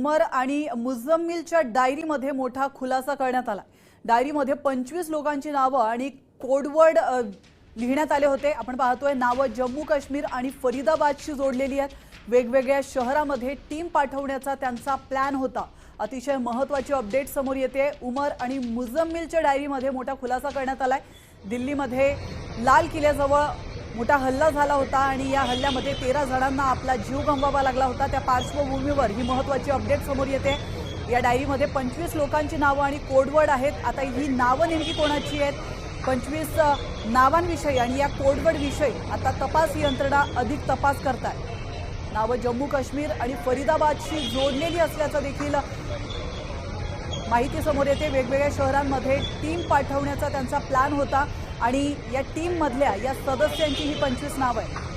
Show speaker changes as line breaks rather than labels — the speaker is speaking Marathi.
उमर आणि मुझम्मिलच्या डायरीमध्ये मोठा खुलासा करण्यात आला। डायरीमध्ये 25 लोकांची नावे आणि कोडवर्ड लिहिण्यात आले होते। आपण पाहतोय नावे जम्मू काश्मीर आणि फरीदाबादशी जोडलेली आहेत। वेगवेगळ्या शहरांमध्ये टीम पाठवण्याचा त्यांचा प्लॅन होता। अतिशय महत्त्वाची अपडेट समोर येते। उमर आणि मुझम्मिलच्या डायरीमध्ये मोठा खुलासा करण्यात आलाय। दिल्लीमध्ये लाल किल्ल्याजवळ मोठा हल्ला झाला होता आणि या हल्ल्यामध्ये 13 जणांना आपला जीव गमवावा लागला होता। त्या पार्श्वभूमीवर ही महत्त्वाची अपडेट समोर येते। या डायरीमध्ये 25 लोकांची नावे आणि कोडवर्ड आहेत। आता ही नावे नेमकी कोणाची आहेत, 25 नावांविषयी आणि या कोडवर्ड विषयी आता तपास यंत्रणा अधिक तपास करताय। नावे जम्मू काश्मीर आणि फरीदाबादशी जोडलेली असल्याचं देखील माहिती समोर येते। वेगवेगळ्या शहरांमध्ये टीम पाठवण्याचा त्यांचा प्लॅन होता आणि या टीम मधल्या या सदस्यांची ही 25 नावे आहेत।